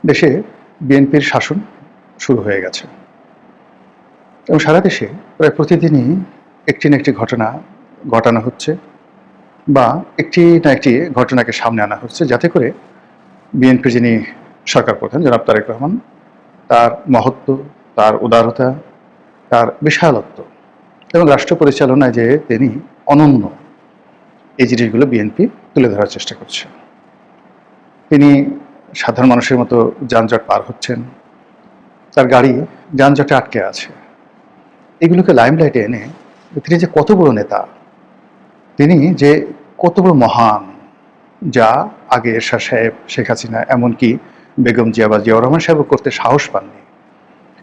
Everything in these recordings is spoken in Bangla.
দেশে বিএনপির শাসন শুরু হয়ে গেছে এবং সারা দেশে প্রায় প্রতিদিনই একটি না একটি ঘটনা ঘটানো হচ্ছে বা একটি না একটি ঘটনাকে সামনে আনা হচ্ছে, যাতে করে বিএনপির যিনি সরকার প্রধান জনাব তারেক রহমান, তার মহত্ব, তার উদারতা, তার বিশালত্ব এবং রাষ্ট্র পরিচালনায় যে তিনি অনন্য, এই জিনিসগুলো বিএনপি তুলে ধরার চেষ্টা করছে। তিনি সাধারণ মানুষের মতো যানজট পার হচ্ছেন, তার গাড়ি যানজটে আটকে আছে। এগুলোকে লাইমলাইটে এনে তিনি যে কত বড় নেতা, তিনি যে কত বড় মহান, যা আগে এরশাদ সাহেব, শেখ হাসিনা, এমনকি বেগম জিয়া বা জিয়াউর রহমান সাহেবও করতে সাহস পাননি,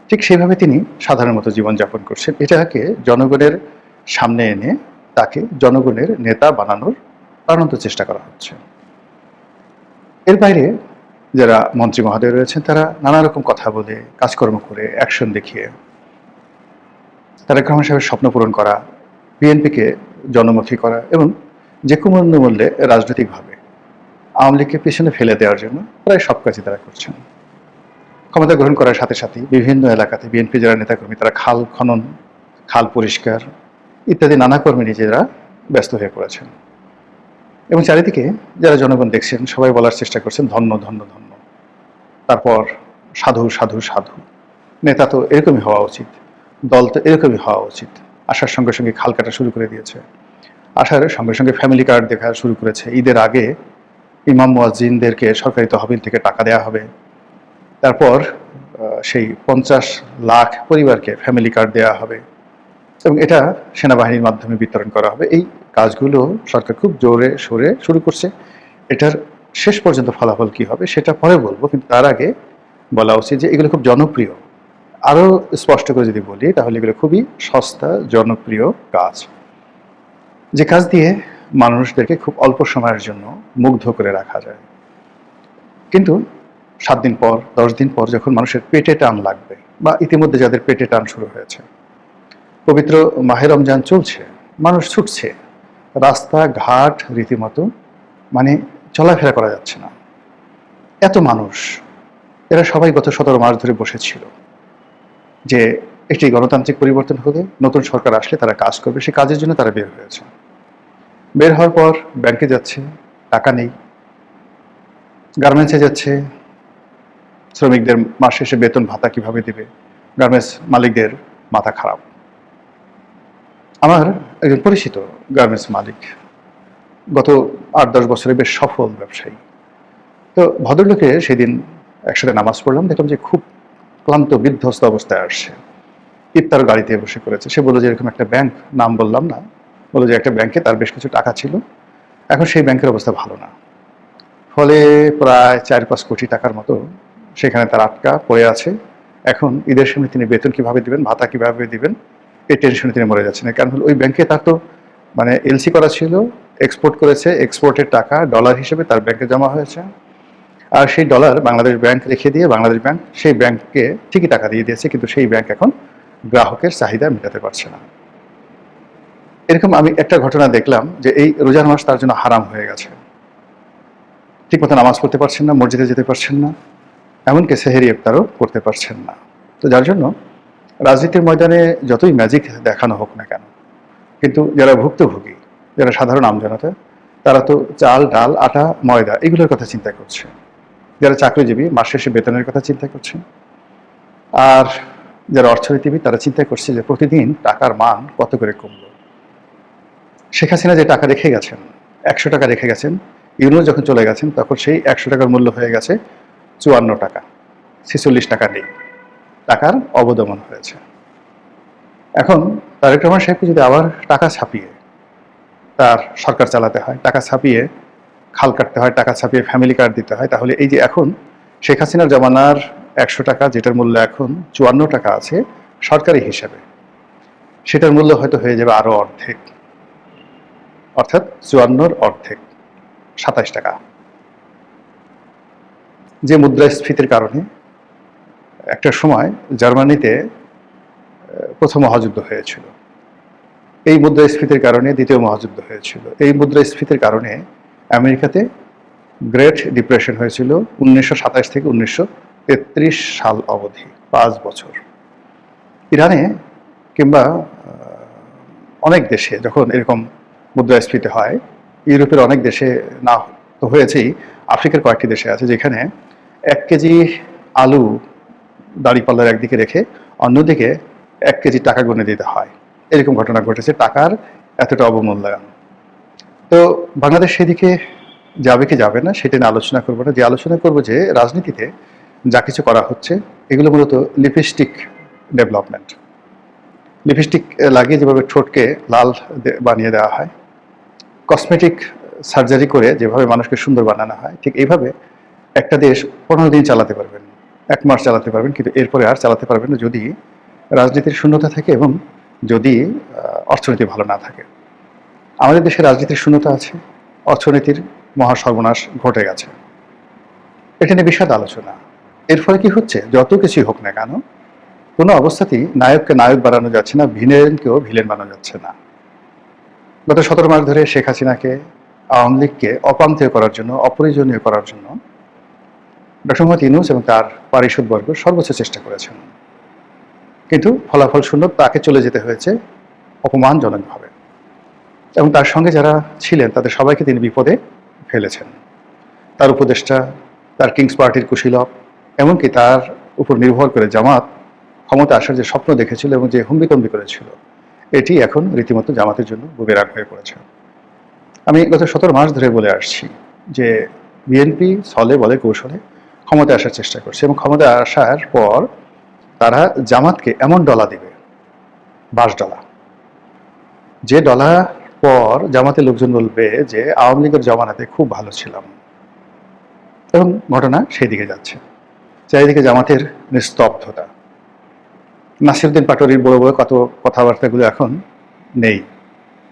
ঠিক সেভাবে তিনি সাধারণ মতো জীবনযাপন করছেন। এটাকে জনগণের সামনে এনে তাকে জনগণের নেতা বানানোর প্রাণান্ত চেষ্টা করা হচ্ছে। এর বাইরে যারা মন্ত্রী মহোদয় রয়েছেন, তারা নানা রকম কথা বলে, কাজকর্ম করে, অ্যাকশন দেখিয়ে তারেক রহমান সাহেবের স্বপ্ন পূরণ করা, বিএনপিকে জনমুখী করা এবং যে কোনো মূল্যে রাজনৈতিকভাবে আওয়ামী লীগকে পেছনে ফেলে দেওয়ার জন্য প্রায় সব কাজই তারা করছেন। ক্ষমতা গ্রহণ করার সাথে সাথে বিভিন্ন এলাকাতে বিএনপি যারা নেতাকর্মী, তারা খাল খনন, খাল পরিষ্কার ইত্যাদি নানা কর্মে নিজেরা ব্যস্ত হয়ে পড়েছেন এবং চারিদিকে যারা জনগণ দেখছেন সবাই বলার চেষ্টা করছেন ধন্য ধন্য ধন্য, তারপর সাধু সাধু সাধু। নেতা তো এরকমই হওয়া উচিত, দল তো এরকমই হওয়া উচিত। আসার সঙ্গে সঙ্গে খাল কাটা শুরু করে দিয়েছে, আসার সঙ্গে সঙ্গে ফ্যামিলি কার্ড দেখা শুরু করেছে। ঈদের আগে ইমাম মুয়াজ্জিনদেরকে সরকারি তহবিল থেকে টাকা দেওয়া হবে, তারপর সেই 50 লাখ পরিবারকে ফ্যামিলি কার্ড দেওয়া হবে এবং এটা সেনাবাহিনীর মাধ্যমে বিতরণ করা হবে। এই কাজগুলো সরকার খুব জোরে সোরে শুরু করছে। এটার শেষ পর্যন্ত ফলাফল কি হবে সেটা পরে বলবো, কিন্তু তার আগে বলা উচিত যে এগুলো খুব জনপ্রিয়। আরও স্পষ্ট করে যদি বলি তাহলে এগুলো খুবই সস্তা জনপ্রিয় কাজ, যে কাজ দিয়ে মানুষদেরকে খুব অল্প সময়ের জন্য মুগ্ধ করে রাখা যায়। কিন্তু 7 দিন পর, 10 দিন পর যখন মানুষের পেটে টান লাগবে, বা ইতিমধ্যে যাদের পেটে টান শুরু হয়েছে, পবিত্র মাহে রমজান চলছে, মানুষ ছুটছে, রাস্তাঘাট রীতিমতো মানে চলাফেরা করা যাচ্ছে না, এত মানুষ। এরা সবাই গত 17 মাস ধরে বসেছিল যে একটি গণতান্ত্রিক পরিবর্তন হলে, নতুন সরকার আসলে তারা কাজ করবে, সেই কাজের জন্য তারা বের হয়েছে। বের হওয়ার পর ব্যাংকে যাচ্ছে, টাকা নেই, গার্মেন্টসে যাচ্ছে, শ্রমিকদের মাস শেষে বেতন ভাতা কিভাবে দিবে, গার্মেন্টস মালিকদের মাথা খারাপ। আমার একজন পরিচিত গার্মেন্টস মালিক, গত 8-10 বছরে বেশ সফল ব্যবসায়ী। তো ভদ্রলোকে সেদিন একসাথে নামাজ পড়লাম, দেখলাম যে খুব ক্লান্ত বিধ্বস্ত অবস্থায় আসছে। ইফতার গাড়িতে বসে করেছে। সে বললো যে এরকম একটা ব্যাংক, নাম বললাম না, বললো যে একটা ব্যাংকে তার বেশ কিছু টাকা ছিল, এখন সেই ব্যাংকের অবস্থা ভালো না, ফলে প্রায় 4-5 কোটি টাকার মতো সেখানে তার আটকা পড়ে আছে। এখন ঈদের সময় তিনি বেতন কিভাবে দিবেন, ভাতা কিভাবে দিবেন, এই টেনশনে তিনি মরে যাচ্ছেন। কারণ হলো ওই ব্যাংকে তার তো মানে এলসি করা ছিল, এক্সপোর্ট করেছে, এক্সপোর্টের টাকা ডলার হিসেবে তার ব্যাংকে জমা হয়েছে, আর সেই ডলার বাংলাদেশ ব্যাংক রেখে দিয়ে বাংলাদেশ ব্যাংক সেই ব্যাংককে ঠিকই টাকা দিয়ে দিয়েছে, কিন্তু সেই ব্যাংক এখন গ্রাহকের চাহিদা মেটাতে পারছে না। এরকম আমি একটা ঘটনা দেখলাম যে এই রোজার মাস তার জন্য হারাম হয়ে গেছে, ঠিকমতো নামাজ পড়তে পারছেন না, মসজিদে যেতে পারছেন না, এমনকি সেহেরি ইফতারও করতে পারছেন না। তো যার জন্য রাজনীতির ময়দানে যতই ম্যাজিক দেখানো হোক না কেন, কিন্তু যারা ভুক্তভোগী, যারা সাধারণ আমজনতা, তারা তো চাল, ডাল, আটা, ময়দা এগুলোর কথা চিন্তা করছে। যারা চাকরিজীবী মাস শেষে বেতনের কথা চিন্তা করছে, আর যারা অর্থনীতিবিদ তারা চিন্তা করছে যে প্রতিদিন টাকার মান কত করে কমলো। শেখ হাসিনা যে টাকা রেখে গেছেন, 100 টাকা রেখে গেছেন, ইউনূস যখন চলে গেছেন তখন সেই 100 টাকার মূল্য হয়ে গেছে 54 টাকা, 46 টাকা নেই, টাকার অবদমন হয়েছে। এখন তারেক রহমান সাহেবকে যদি আবার টাকা ছাপিয়ে তার সরকার চালাতে হয়, টাকা ছাপিয়ে খাল কাটতে হয়, টাকা ছাপিয়ে ফ্যামিলি কার্ড দিতে হয়, তাহলে এই যে এখন শেখ হাসিনার জমানার 100 টাকা, যেটার মূল্য এখন 54 টাকা আছে সরকারি হিসাবে, সেটার মূল্য হয়তো হয়ে যাবে আরো অর্ধেক, অর্থাৎ 54-র অর্ধেক, 27 টাকা। যে মুদ্রাস্ফীতির কারণে একটা সময় জার্মানিতে প্রথম মহাযুদ্ধ হয়েছিল, এই মুদ্রাস্ফীতির কারণে দ্বিতীয় মহাযুদ্ধ হয়েছিল, এই মুদ্রাস্ফীতির কারণে আমেরিকাতে গ্রেট ডিপ্রেশন হয়েছিল 1927 থেকে 33 সাল অবধি, 5 বছর। ইরানে কিংবা অনেক দেশে যখন এরকম মুদ্রাস্ফীতি হয়, ইউরোপের অনেক দেশে না তো হয়েছেই, আফ্রিকার কয়েকটি দেশে আছে যেখানে 1 কেজি আলু দাঁড়িপাল্লার একদিকে রেখে অন্যদিকে 1 কেজি টাকা গুনে দিতে হয়। এরকম ঘটনা ঘটেছে, টাকার এতটা অবমূল্যায়ন। তো বাংলাদেশ সেদিকে যাবে কি যাবে না সেটা নিয়ে আলোচনা করবো না। যে আলোচনা করবো যে রাজনীতিতে যা কিছু করা হচ্ছে এগুলো মূলত লিপস্টিক ডেভেলপমেন্ট। লিপস্টিক লাগিয়ে যেভাবে ঠোঁটকে লাল বানিয়ে দেওয়া হয়, কসমেটিক সার্জারি করে যেভাবে মানুষকে সুন্দর বানানো হয়, ঠিক এইভাবে একটা দেশ 15 দিন চালাতে পারবেন, 1 মাস চালাতে পারবেন, কিন্তু এরপরে আর চালাতে পারবেন না যদি রাজনীতির শূন্যতা থাকে এবং যদি অর্থনীতি ভালো না থাকে। আমাদের দেশে রাজনীতির শূন্যতা আছে, অর্থনীতির মহা সর্বনাশ ঘটে গেছে। এটা নিয়ে বিশদ আলোচনা। এর ফলে কি হচ্ছে, যত কিছুই হোক না কেন, কোনো অবস্থাতেই নায়ককে নায়ক বানানো যাচ্ছে না, ভিলেনকেও ভিলেন বানানো যাচ্ছে না। গত 17 মাস ধরে শেখ হাসিনাকে, আওয়ামী লীগকে অপান্তেয় করার জন্য, অপ্রয়োজনীয় করার জন্য ডক্টর মোহাম্মদ ইউনূস এবং তার পারিষদবর্গ সর্বোচ্চ চেষ্টা করেছেন, কিন্তু ফলাফল শূন্য। তাকে চলে যেতে হয়েছে অপমানজনকভাবে, এবং তার সঙ্গে যারা ছিলেন তাদের সবাইকে তিনি বিপদে ফেলেছেন। তার উপদেষ্টা, তার কিংস পার্টির কুশীলব, এমনকি তার উপর নির্ভর করে জামাত ক্ষমতা আসার যে স্বপ্ন দেখেছিল এবং যে হুম্বিতম্বি করেছিল, এটি এখন রীতিমতো জামাতের জন্য বুমেরাং হয়ে পড়েছে। আমি গত 17 মাস ধরে বলে আসছি যে বিএনপি ছলে বলে কৌশলে ক্ষমতায় আসার চেষ্টা করছে, এবং ক্ষমতায় আসার পর তারা জামাতকে এমন ডলা দেবে, 22 ডলা, যে ডলার পর জামাতের লোকজন বলবে যে আওয়ামী লীগের জমানাতে খুব ভালো ছিলাম, এবং ঘটনা সেই দিকে যাচ্ছে। চারিদিকে জামাতের নিস্তব্ধতা। নাসিরউদ্দিন পাটোয়ারির বড় বড় কত কথাবার্তাগুলো এখন নেই।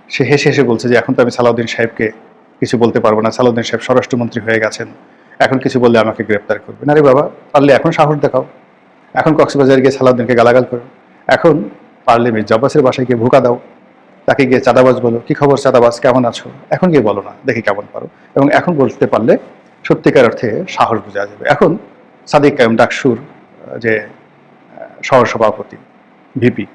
সে হেসে হেসে বলছে যে এখন তো আমি সালাউদ্দিন সাহেবকে কিছু বলতে পারবো না, সালাউদ্দিন সাহেব স্বরাষ্ট্রমন্ত্রী হয়ে গেছেন, এখন কিছু বললে আমাকে গ্রেপ্তার করবেন। আরে বাবা, পারলে এখন সাহস দেখাও, এখন কক্সবাজার গিয়ে সালাউদ্দিনকে গালাগাল করো, এখন পারলে মির্জা আব্বাসের বাসায় গিয়ে ভুকা দাও, তাকে গিয়ে চাঁদাবাজ বলো, কি খবর চাঁদাবাজ, কেমন আছো, এখন গিয়ে বলো না, দেখি কেমন পারো। এবং এখন বলতে পারলে সত্যিকার অর্থে সাহস বোঝা যাবে। এখন সাদিক কায়েম ডাকসুর যে সহসভাপতি, ভিপি,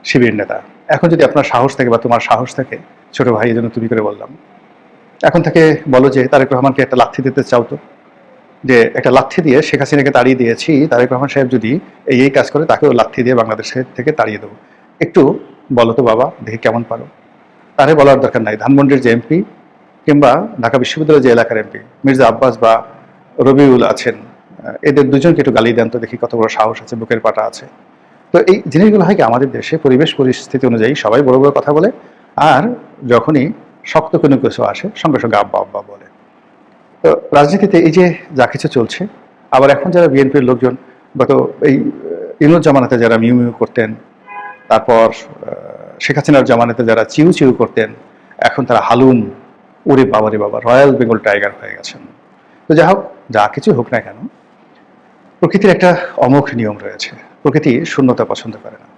শিবির নেতা, এখন যদি আপনার সাহস থাকে বা তোমার সাহস থাকে, ছোট ভাই এই জন্য তুমি করে বললাম, এখন থেকে বলো যে তারেক রহমানকে একটা লাথি দিতে চাও তো, যে একটা লাথি দিয়ে শেখ হাসিনাকে তাড়িয়ে দিয়েছি, তারেক রহমান সাহেব যদি এই কাজ করে তাকেও লাথি দিয়ে বাংলাদেশের থেকে তাড়িয়ে দেবো, একটু বলো তো বাবা, দেখি কেমন পারো। তারে বলার দরকার নাই ধানমন্ডির যে এমপি কিংবা ঢাকা বিশ্ববিদ্যালয়ের যে এলাকার এমপি মির্জা আব্বাস বা রবিউল আছেন, এদের দুজনকে একটু গালি দেন তো, দেখি কত বড় সাহস আছে, বুকের পাটা আছে। তো এই জিনিসগুলো হয় কি, আমাদের দেশে পরিবেশ পরিস্থিতি অনুযায়ী সবাই বড় বড় কথা বলে, আর যখনই শক্ত কোনো কিছু আসে সঙ্গে সঙ্গে আব্বা আব্বা বলে। তো রাজনীতিতে এই যে যা কিছু চলছে, আবার এখন যারা বিএনপির লোকজন গত এই ইউনূস জামানাতে যারা মিউ মিউ করতেন, তারপর শেখ হাসিনার জামানাতে যারা চিউ চিউ করতেন, এখন তারা হালুম, ওরে বাবা রে বাবা, রয়্যাল বেঙ্গল টাইগার হয়ে গেছেন। তো যাই হোক, যা কিছু হোক না কেন, প্রকৃতির একটা অমোঘ নিয়ম রয়েছে, প্রকৃতি শূন্যতা পছন্দ করে না।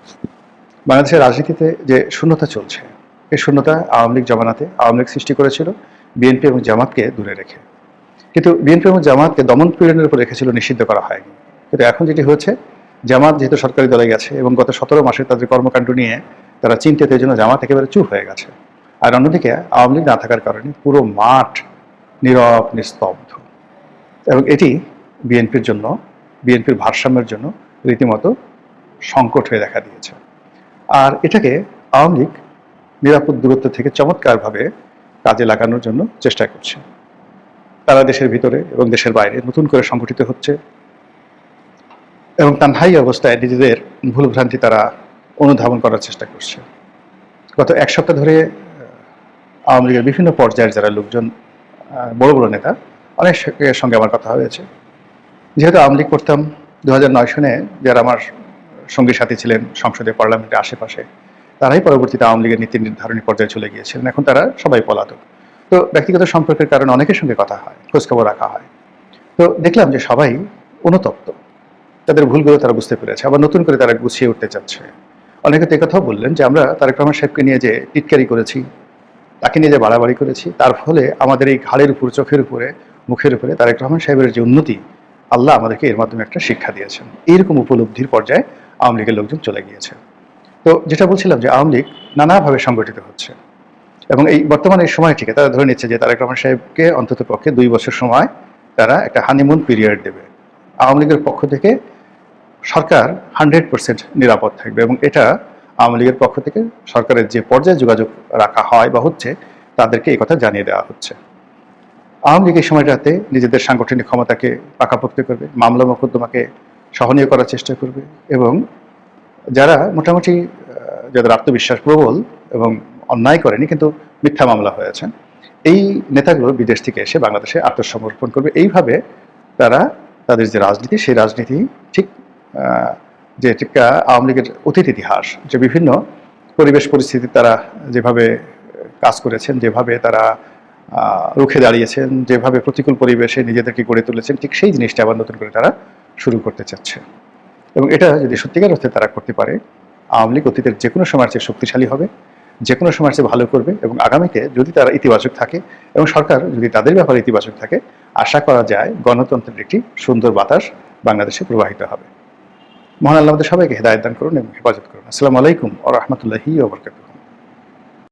বাংলাদেশের রাজনীতিতে যে শূন্যতা চলছে, এই শূন্যতা আওয়ামী লীগ জমানাতে আওয়ামী লীগ সৃষ্টি করেছিল বিএনপি এবং জামাতকে দূরে রেখে, কিন্তু বিএনপি এবং জামাতকে দমন পীড়নের উপর রেখেছিল, নিষিদ্ধ করা হয়নি। কিন্তু এখন যেটি হচ্ছে, জামাত যেহেতু সরকারি দলে গেছে এবং গত 17 মাসে তাদের কর্মকাণ্ড নিয়ে তারা চিন্তিত, এই জন্য জামাত একেবারে চুপ হয়ে গেছে। আর অন্যদিকে আওয়ামী লীগ না থাকার কারণে পুরো মাঠ নীরব নিস্তব্ধ, এবং এটি বিএনপির জন্য, বিএনপির ভারসাম্যের জন্য রীতিমতো সংকট হয়ে দেখা দিয়েছে। আর এটাকে আওয়ামী লীগ নিরাপদ দূরত্ব থেকে চমৎকারভাবে কাজে লাগানোর জন্য চেষ্টা করছে। তারা দেশের ভিতরে এবং দেশের বাইরে নতুন করে সংগঠিত হচ্ছে, এবং তানহাই অবস্থায় নিজেদের ভুলভ্রান্তি তারা অনুধাবন করার চেষ্টা করছে। গত 1 সপ্তাহ ধরে আওয়ামী লীগের বিভিন্ন পর্যায়ের যারা লোকজন, বড় বড় নেতা, অনেক সঙ্গে আমার কথা হয়েছে। যেহেতু আওয়ামী লীগ করতাম 2009 সনে, যারা আমার সঙ্গী সাথী ছিলেন সংসদে, পার্লামেন্টের আশেপাশে, তারাই পরবর্তীতে আওয়ামী লীগের নীতি নির্ধারণী পর্যায়ে চলে গিয়েছিলেন। এখন তারা সবাই পলাতক। তো ব্যক্তিগত সম্পর্কের কারণে অনেকের সঙ্গে কথা হয়, খোঁজখবর রাখা হয়। তো দেখলাম যে সবাই অনুতপ্ত, তাদের ভুলগুলো তারা বুঝতে পেরেছে, আবার নতুন করে তারা গুছিয়ে উঠতে চাচ্ছে। অনেকে তো কথাও বললেন যে আমরা তারেক রহমান সাহেবকে নিয়ে যে টিটকারি করেছি, তাকে নিয়ে যে বাড়াবাড়ি করেছি, তার ফলে আমাদের এই ঘাড়ের উপর, চোখের উপরে, মুখের উপরে তারেক রহমান সাহেবের যে উন্নতি, আল্লাহ আমাদেরকে এর মাধ্যমে একটা শিক্ষা দিয়েছেন। এইরকম উপলব্ধির পর্যায়ে আওয়ামী লীগের লোকজন চলে গিয়েছে। তো যেটা বলছিলাম যে আওয়ামী লীগ নানাভাবে সংগঠিত হচ্ছে এবং এই বর্তমানে এই সময়টিকে তারা ধরে নিচ্ছে যে তারেক রহমান সাহেবকে অন্তত পক্ষে 2 বছর সময় তারা একটা হানিমুন পিরিয়ড দেবে। আওয়ামী লীগের পক্ষ থেকে সরকার 100% নিরাপদ থাকবে এবং এটা আওয়ামী লীগের পক্ষ থেকে সরকারের যে পর্যায়ে যোগাযোগ রাখা হয় বা হচ্ছে তাদেরকে এই কথা জানিয়ে দেওয়া হচ্ছে। আওয়ামী লীগ এই সময়টাতে নিজেদের সাংগঠনিক ক্ষমতাকে পাকাপোক্ত করবে, মামলা মোকদ্দমাকে সহনীয় করার চেষ্টা করবে এবং যারা মোটামুটি যাদের আত্মবিশ্বাস প্রবল এবং অন্যায় করেনি কিন্তু মিথ্যা মামলা হয়েছে, এই নেতাগুলো বিদেশ থেকে এসে বাংলাদেশে আত্মসমর্পণ করবে। এইভাবে তারা তাদের যে রাজনীতি সেই রাজনীতি ঠিক যে আওয়ামী লীগের অতীত ইতিহাস যে বিভিন্ন পরিবেশ পরিস্থিতি তারা যেভাবে কাজ করেছেন, যেভাবে তারা রুখে দাঁড়িয়েছেন, যেভাবে প্রতিকূল পরিবেশে নিজেদেরকে গড়ে তুলেছেন, ঠিক সেই জিনিসটা আবার নতুন করে তারা শুরু করতে চাচ্ছে। এবং এটা যদি সত্যিকার অর্থে তারা করতে পারে, আওয়ামী লীগ অতীতের যে কোনো সময়ের চেয়ে শক্তিশালী হবে, যে কোনো সময়ের চেয়ে ভালো করবে এবং আগামীতে যদি তারা ইতিবাচক থাকে এবং সরকার যদি তাদের ব্যাপারে ইতিবাচক থাকে, আশা করা যায় গণতন্ত্রের একটি সুন্দর বাতাস বাংলাদেশে প্রবাহিত হবে। মহান আল্লাহ আমাদের সবাইকে হেদায়েত দান করুন এবং হেফাজত করুন। আসসালামু আলাইকুম ওয়া রাহমাতুল্লাহি ওয়া বারাকাতুহু।